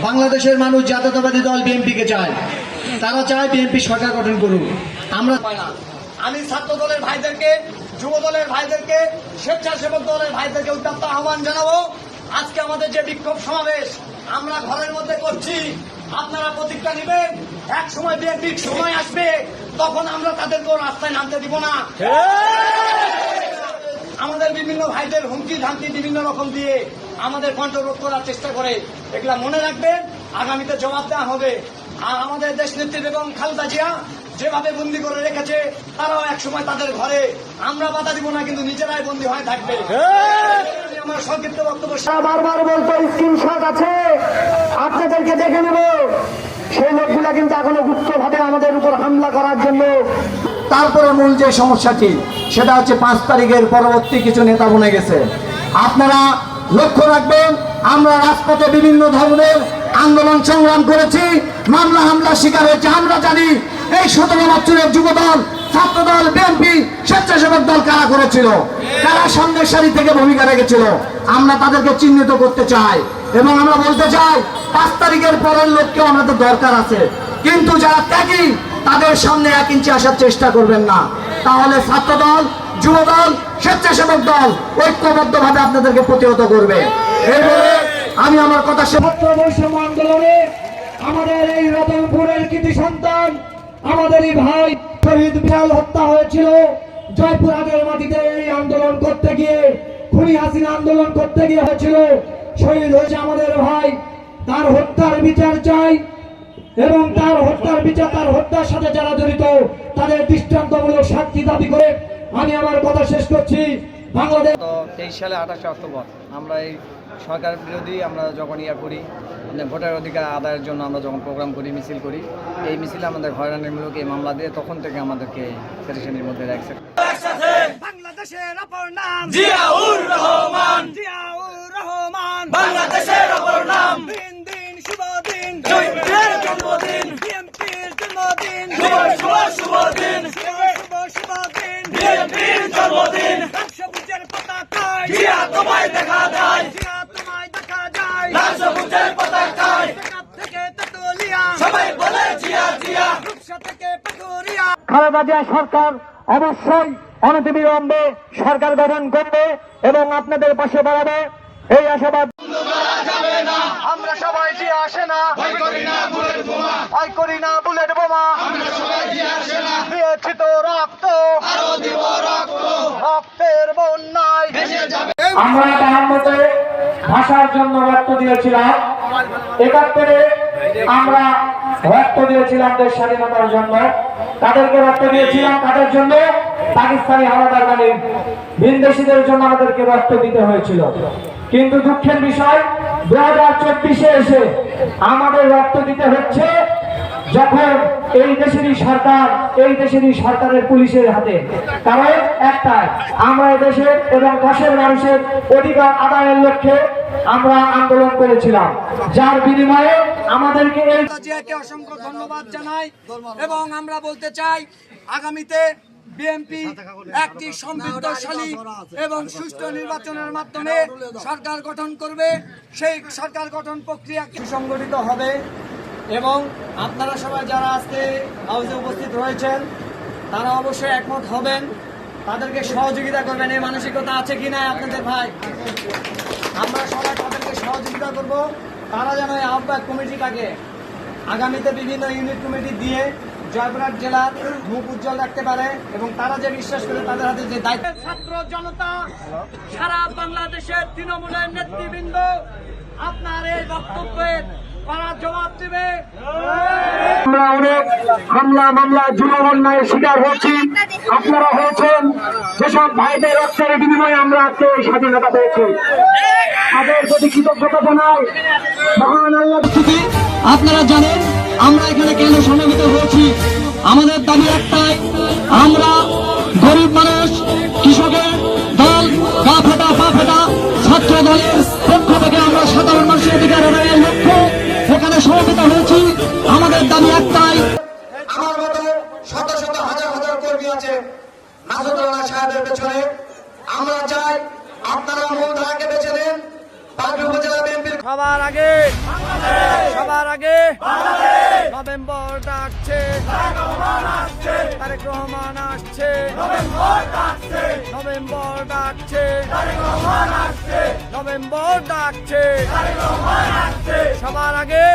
বাংলাদেশের মানুষ জাতীয়তাবাদী দল বিএনপিকে চায়, তারা চায় বিএনপি সরকার গঠন করুক। আমরা আমি ছাত্র দলের ভাইদেরকে, যুব দলের ভাইদেরকে, স্বেচ্ছাসেবক দলের ভাইদেরকে উদ্যত আহ্বান জানাবো, আজকে আমাদের যে বিক্ষোভ সমাবেশ আমরা ঘরের মধ্যে করছি, আপনারা প্রতিজ্ঞা নেবেন এক সময় বিএনপির সময় আসবে, তখন আমরা তাদেরকে রাস্তায় নামতে দিব না। আমাদের বিভিন্ন ভাইদের হুমকি ধামকি বিভিন্ন রকম দিয়ে আমাদের কণ্ঠরোধ করার চেষ্টা করে, এগুলা মনে রাখবেন, আগামীতে জবাব দেওয়া হবে। আর আমাদের দেশ নেত্রী বেগম খালেদা জিয়া যেভাবে বন্দী করে রেখেছে, তারাও এক সময় তাদের ঘরে, আমরা বাধা দিব না, কিন্তু নিজেরাই বন্দী হয়ে থাকবে। আমার সংক্ষিপ্ত বক্তব্য। বারবার বলতো স্ক্রিনশট আছে, আপনাদেরকে দেখে নেব। সেই লোকগুলা কিন্তু এখনো গুপ্তভাবে আমাদের উপর হামলা করার জন্য। তারপরে মূল যে সমস্যাটি, সেটা হচ্ছে 5 তারিখের পরবর্তী কিছু নেতা বনে গেছে। আপনারা লক্ষ্য রাখবেন, আমরা রাজপথে বিভিন্ন ধরনের আন্দোলন সংগ্রাম করেছি, মামলা হামলার শিকার হয়েছে। আমরা জানি এই 17 বছরের যুবদল, ছাত্রদল, বিএনপি, স্বেচ্ছাসেবক দল কারা করেছিল, কারা সামনের সারি থেকে ভূমিকা রেখেছিল। আমরা তাদেরকে চিহ্নিত করতে চাই এবং আমরা বলতে চাই 5 তারিখের পরের লোককেও আমাদের দরকার আছে, কিন্তু যারা ত্যাগী তাদের সামনে 1 ইঞ্চি আসার চেষ্টা করবেন না। তাহলে ছাত্রদল, যুবদল, স্বেচ্ছাসেবক দল ঐক্যবদ্ধভাবে আপনাদেরকে প্রতিহত করবে। এরপরে আমি আমার কথা বৈষম্য আন্দোলনে আমাদের এই রতনপুরের কৃতি সন্তান, আমাদেরই ভাই শহীদ বিশাল হত্যা হয়েছিল জয়পুরহাটের মাটিতে। এই আন্দোলন করতে গিয়ে, খুনি হাসিনা আন্দোলন করতে গিয়ে হয়েছিল, শহীদ হয়েছে আমাদের ভাই। তার হত্যার বিচার চাই এবং তার হত্যার বিচার, তার হত্যার সাথে যারা জড়িত তাদের দৃষ্টান্তমূলক শাস্তি দাবি করে আমি আমার কথা শেষ করছি। বাংলাদেশ 23 সালে 28 অক্টোবর আমরা এই সরকার বিরোধী আমরা যখন করি, ভোটার অধিকার আদায়ের জন্য আমরা যখন প্রোগ্রাম করি, মিছিল করি, এই মিছিলে আমাদের হয়রানিমূলক এই মামলা দিয়ে তখন থেকে আমাদেরকে পেরেশানির মধ্যে রাখছে। বাংলাদেশের অপর নাম জিয়াউর রহমান, জিয়াউর রহমান, বাংলাদেশের অপর নাম। দিন দিন শুভ দিন, জয়পুরের জন্মদিন, বিএনপির জন্মদিন, শুভ শুভ দিন, শুভ শুভ দিন, বিএনপির জন্মদিন। সবুজের পতাকায় জিয়া তোমায় দেখা যায়, জিয়া তোমায় দেখা যায়, লাল সবুজের পতাকায় থেকে তেতুলিয়া সবাই বলে জিয়া জিয়া, রূপসা থেকে পাথুরিয়া। খালেদা জিয়া সরকার অবশ্যই অনতিবিলম্বে সরকার গঠন করবে এবং আপনাদের পাশে দাঁড়াবে, এই আশাবাদ। আমরা সবাই জিয়া আসে না, ভয় করি না বুলেট বোমা, ভয় করি না বুলেট বোমা, আমরা সবাই জিয়া আসে না, দিয়েছি তো রক্ত, আরো দিব রক্ত, রক্তের বন্যায় ভেসে যাবে। আমরা 92-তে ভাষার জন্য রক্ত দিয়েছিলাম, 71-এ আমরা রক্ত দিয়েছিলাম দেশ স্বাধীনতার জন্য। তাদেরকে রক্ত দিয়েছিলাম তাদের জন্য, পাকিস্তানি হানাদারকালীন ভিনদেশীদের জন্য আমাদেরকে রক্ত দিতে হয়েছিল। কিন্তু দুঃখের বিষয় 2024-এ এসে আমাদের রক্ত দিতে হচ্ছে যখন এই দেশেরই সরকার, এই দেশেরই সরকারের পুলিশের হাতে। কারণ একটাই, আমরা এই দেশের এবং দেশের মানুষের অধিকার আদায়ের লক্ষ্যে আমরা আন্দোলন করেছিলাম, যার বিনিময়ে আমাদেরকে এই জিয়াকে অসংখ্য ধন্যবাদ জানাই এবং আমরা বলতে চাই আগামীতে বিএনপি একটি সমৃদ্ধশালী এবং সুষ্ঠু নির্বাচনের মাধ্যমে সরকার গঠন করবে। সেই সরকার গঠন প্রক্রিয়া সংগঠিত হবে এবং আপনারা সবাই যারা আজকে হাউসে উপস্থিত রয়েছেন তারা অবশ্যই একমত হবেন, তাদেরকে সহযোগিতা করবেন। এই মানসিকতা আছে কিনা আপনাদের ভাই? আমরা সবাই তাদেরকে সহযোগিতা করব, তারা যেন এই আহ্বায়ক কমিটিটাকে আগামীতে বিভিন্ন ইউনিট কমিটি দিয়ে জয়পুরহাট জেলার মুখ উজ্জ্বল রাখতে পারে এবং তারা যে বিশ্বাস করে তাদের হাতে যে দায়িত্ব। ছাত্র জনতা, সারা বাংলাদেশের তৃণমূলের নেতৃবৃন্দ আপনার এই বক্তব্যের কড়া জবাব দেবে। আমরা অনেক হামলা মামলা জুলুম অন্যায়ের শিকার হচ্ছি, আপনারা হয়েছেন। যেসব ভাইদের রক্তের বিনিময়ে আমরা আজকে স্বাধীনতা পেয়েছি, তাদের যদি কৃতজ্ঞতা জানাই মহান আল্লাহ। আপনারা জানেন আমরা এখানে কেন সমবেত হয়েছি, আমাদের দাবি একটাই, আমরা গরিব মানুষ, কৃষকের দল, গা ফাটা পা ফাটা ছাত্র দলের পক্ষ থেকে আমরা সাধারণ মানুষের অধিকার আদায়ের লক্ষ্যে এখানে সমবেত হয়েছি। আমাদের দাবি একটাই। আমার মতো শত শত হাজার হাজার কর্মী আছে নাজরুল্লাহ সাহেবের পেছনে। আমরা চাই আপনারা মূল ধারাকে বেছে নেন। পাঁচ উপজেলা বিএনপির সবার আগে আগে নভেম্বর ডাকছে, তারেক রহমান আসছে, নভেম্বর ডাকছে, নভেম্বর ডাকছে, সবার আগে